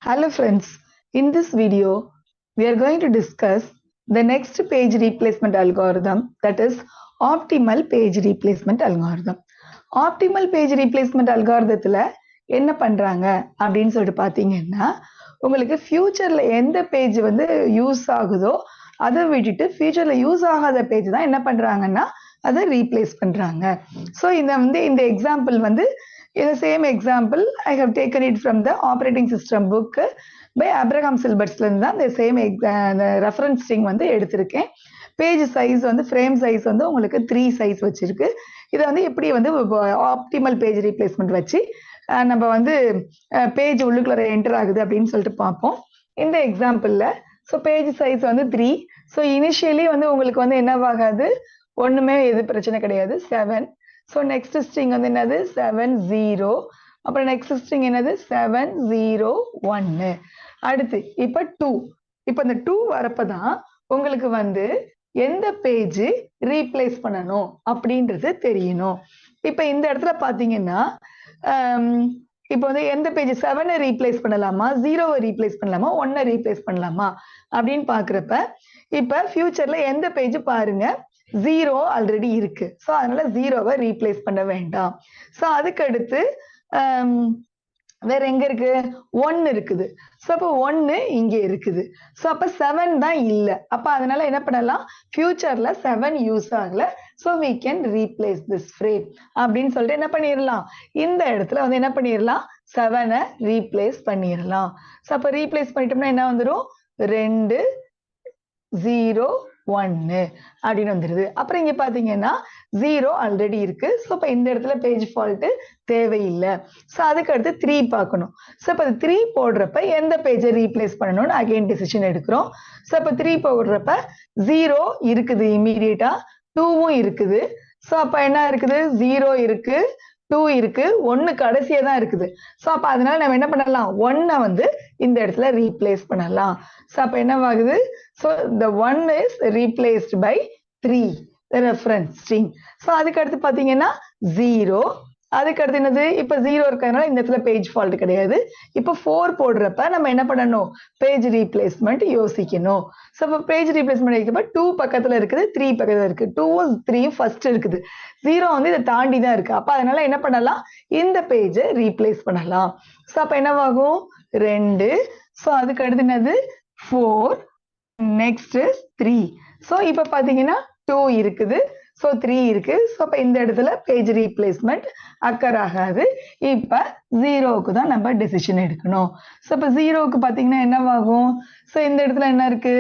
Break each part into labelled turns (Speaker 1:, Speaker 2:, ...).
Speaker 1: Hello friends, in this video we are going to discuss the next page replacement algorithm, that is optimal page replacement algorithm. Optimal page replacement algorithmத்துல என்ன பண்றாங்க அப்படின்னு சொல்லிட்டு பார்த்தீங்கன்னா, உங்களுக்கு ஃபியூச்சர்ல எந்த பேஜ் வந்து யூஸ் ஆகுதோ அதை விட்டுட்டு ஃபியூச்சர்ல யூஸ் ஆகாத பேஜ் தான் என்ன பண்றாங்கன்னா அதை ரீப்ளேஸ் பண்றாங்க. ஸோ இந்த எக்ஸாம்பிள் வந்து in the same example, I have taken it from the operating system book by Abraham Silbert's தான் the same reference string வந்து எடுத்திருக்கேன். பேஜ் சைஸ் வந்து ஃப்ரேம் சைஸ் வந்து உங்களுக்கு 3 சைஸ் வச்சிருக்கு. இதை வந்து எப்படி வந்து ஆப்டிமல் பேஜ் ரீப்ளேஸ்மெண்ட் வச்சு நம்ம வந்து பேஜ் உள்ளுக்குள்ள என்டர் ஆகுது அப்படின்னு சொல்லிட்டு பார்ப்போம். இந்த எக்ஸாம்பிளில் ஸோ பேஜ் சைஸ் வந்து 3. ஸோ இனிஷியலி வந்து உங்களுக்கு வந்து என்னவாகாது, ஒன்றுமே எது பிரச்சனை கிடையாது, 7. ஸோ நெக்ஸ்ட் ஸ்ட்ரிங் வந்து என்னது 7-0. அப்புறம் நெக்ஸ்ட் ஸ்ட்ரிங் என்னது 7-0-1. அடுத்து இப்போ 2. இப்போ இந்த 2 வரப்பதான் உங்களுக்கு வந்து எந்த பேஜ் ரீப்ளேஸ் பண்ணணும் அப்படின்றது தெரியணும். இப்போ இந்த இடத்துல பார்த்தீங்கன்னா இப்போ வந்து எந்த பேஜ் 7-ஐ ரீப்ளேஸ் பண்ணலாமா, 0-வை ரீப்ளேஸ் பண்ணலாமா, 1-ஐ ரீப்ளேஸ் பண்ணலாமா அப்படின்னு பார்க்குறப்ப இப்போ ஃபியூச்சர்ல எந்த பேஜ் பாருங்க 0 ஆல்ரெடி இருக்கு. ஸோ அதனால 0-வை ரீப்ளேஸ் பண்ண வேண்டாம். ஸோ அதுக்கு அடுத்து வேற எங்க இருக்கு, 1 இருக்குது. ஸோ அப்போ 1 இங்க இருக்குது. ஸோ அப்ப 7 தான் இல்லை. அப்ப அதனால என்ன பண்ணலாம், ஃபியூச்சர்ல 7 யூஸ் ஆகல. So we can replace this frame அப்படின்னு சொல்லிட்டு என்ன பண்ணிடலாம், இந்த இடத்துல வந்து என்ன பண்ணிடலாம், 7-ஐ ரீப்ளேஸ் பண்ணிடலாம். ஸோ அப்ப ரீப்ளேஸ் பண்ணிட்டோம்னா என்ன வந்துடும், 2-0-1 அப்படின்னு வந்துருது. அப்புறம் இங்க பாத்தீங்கன்னா 0 ஆல்ரெடி இருக்கு. ஸோ இப்போ இந்த இடத்துல பேஜ் ஃபால்ட் தேவையில்லை. ஸோ அதுக்கு அடுத்து 3 பார்க்கணும். ஸோ இப்போ 3 போடுறப்ப எந்த பேஜை ரீப்ளேஸ் பண்ணணும்னு அகைன் டிசிஷன் எடுக்கிறோம். ஸோ இப்போ 3 போடுறப்ப 0 இருக்குது, இமீடியட்டா 2வும் இருக்குது. ஸோ அப்போ என்ன இருக்குது, 0 இருக்கு, 2 இருக்கு, 1 கடைசியா தான் இருக்குது. ஸோ அப்ப அதனால நம்ம என்ன பண்ணலாம், 1-ஐ வந்து இந்த இடத்துல ரீப்ளேஸ் பண்ணலாம். ஸோ அப்ப என்னவாகுது, so the 1 is replaced by 3, the reference string. So அதுக்கு அடுத்து பாத்தீங்கன்னா 0. அதுக்கு அடுத்து என்னது, இப்ப 0 இருக்கிறதுனால இந்த இடத்துல பேஜ் ஃபால்ட் கிடையாது. இப்ப 4 போடுறப்ப நம்ம என்ன பண்ணணும், பேஜ் ரீப்ளேஸ்மெண்ட் யோசிக்கணும். ஸோ இப்போ பேஜ் ரீப்ளேஸ்மெண்ட் வைக்கப்ப 2 பக்கத்துல இருக்குது, 3 பக்கத்துல இருக்கு. 2வும் 3யும் ஃபர்ஸ்ட் இருக்குது, 0 வந்து இதை தாண்டி தான் இருக்கு. அப்ப அதனால என்ன பண்ணலாம், இந்த பேஜை ரீப்ளேஸ் பண்ணலாம். ஸோ அப்ப என்னவாகும், 2. ஸோ அதுக்கு அடுத்து என்னது 4, நெக்ஸ்ட் 3. ஸோ இப்ப பாத்தீங்கன்னா 2 இருக்குது, ஸோ 3 இருக்கு. ஸோ அப்ப இந்த இடத்துல பேஜ் ரீப்ளேஸ்மெண்ட் அக்கர் ஆகாது. இப்ப 0க்கு தான் நம்ம டெசிஷன் எடுக்கணும். ஸோ இப்ப 0க்கு பாத்தீங்கன்னா என்னவாகும், ஸோ இந்த இடத்துல என்ன இருக்கு,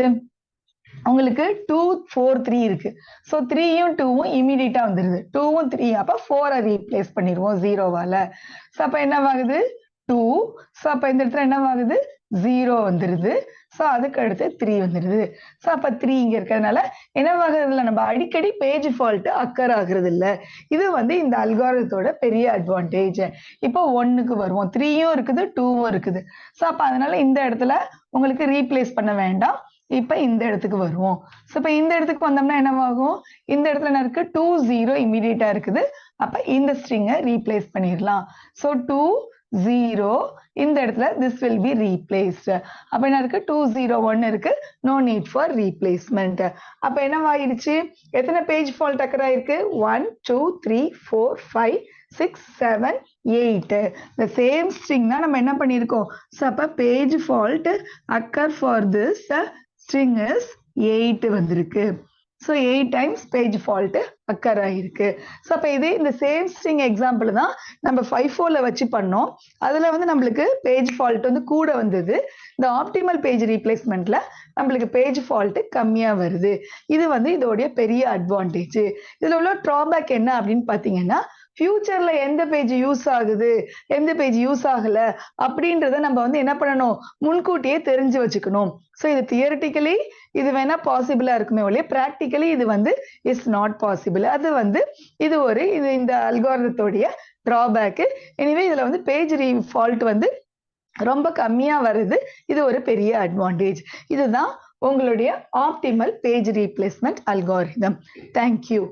Speaker 1: உங்களுக்கு 2, 4, 3 இருக்கு. ஸோ 3யும் 2வும் இமீடியட்டா வந்துருது, 2வும் 3. அப்ப 4-ஐ ரீப்ளேஸ் பண்ணிடுவோம் 0-வால. ஸோ அப்ப என்னவாகுது 2. ஸோ அப்ப இந்த இடத்துல என்னவாகுது 0 வந்துருது. ஸோ அதுக்கு அடுத்து 3 வந்துருது. ஸோ அப்ப 3 இங்க இருக்கிறதுனால என்னவாகிறது இல்லை, நம்ம அடிக்கடி பேஜ் ஃபால்ட் அக்கர் ஆகுறது இல்லை. இது வந்து இந்த அல்காரிதத்தோட பெரிய அட்வான்டேஜ். இப்போ 1க்கு வருவோம், 3யும் இருக்குது, 2வும் இருக்குது. ஸோ அப்ப அதனால இந்த இடத்துல உங்களுக்கு ரீப்ளேஸ் பண்ண வேண்டாம். இப்ப இந்த இடத்துக்கு வருவோம். ஸோ இப்ப இந்த இடத்துக்கு வந்தோம்னா என்னவாகும், இந்த இடத்துல என்ன இருக்கு, 2-0 இமீடியட்டா இருக்குது. அப்ப இந்த ஸ்ட்ரிங்கை ரீப்ளேஸ் பண்ணிடலாம். ஸோ 2-0 இந்த இடத்துல this will be replaced. அப்ப என்ன இருக்கு, 2-0-1 இருக்கு, no need for replacement. அப்ப என்னவாயிடுச்சு, எத்தனை பேஜ் ஃபால்ட் அக்கர் ஆயிருக்கு, 1, 2, 3, 4, 5, 6, 7, 8. the same string தான் நம்ம என்ன பண்ணியிருக்கோம். ஸோ அப்ப page fault occur for this string is 8 வந்திருக்கு. So 8 times page fault occur ஆயிருக்கு. ஸோ அப்போ இது இந்த சேம் ஸ்ட்ரிங் எக்ஸாம்பிள் தான் நம்ம 5-4ல வச்சு பண்ணோம். அதில் வந்து நம்மளுக்கு பேஜ் ஃபால்ட் வந்து கூட வந்தது. இந்த ஆப்டிமல் பேஜ் ரீப்ளேஸ்மெண்ட்ல நம்மளுக்கு பேஜ் ஃபால்ட் கம்மியாக வருது. இது வந்து இதோடைய பெரிய அட்வான்டேஜ். இதில் உள்ள ட்ராபேக் என்ன அப்படின்னு பார்த்தீங்கன்னா, ஃபியூச்சர்ல எந்த பேஜ் யூஸ் ஆகுது, எந்த பேஜ் யூஸ் ஆகல அப்படின்றத நம்ம வந்து என்ன பண்ணணும், முன்கூட்டியே தெரிஞ்சு வச்சுக்கணும். ஸோ இது தியரிட்டிக்கலி இது வேணா பாசிபிளா இருக்குமே ஒழிய ப்ராக்டிக்கலி இது வந்து இஸ் நாட் பாசிபிள். அது வந்து இது இந்த அல்காரிதத்தோடைய டிராபேக். எனிவே இதுல வந்து பேஜ் ஃபால்ட் வந்து ரொம்ப கம்மியா வருது. இது ஒரு பெரிய அட்வான்டேஜ். இதுதான் உங்களுடைய optimal page replacement algorithm. Thank you.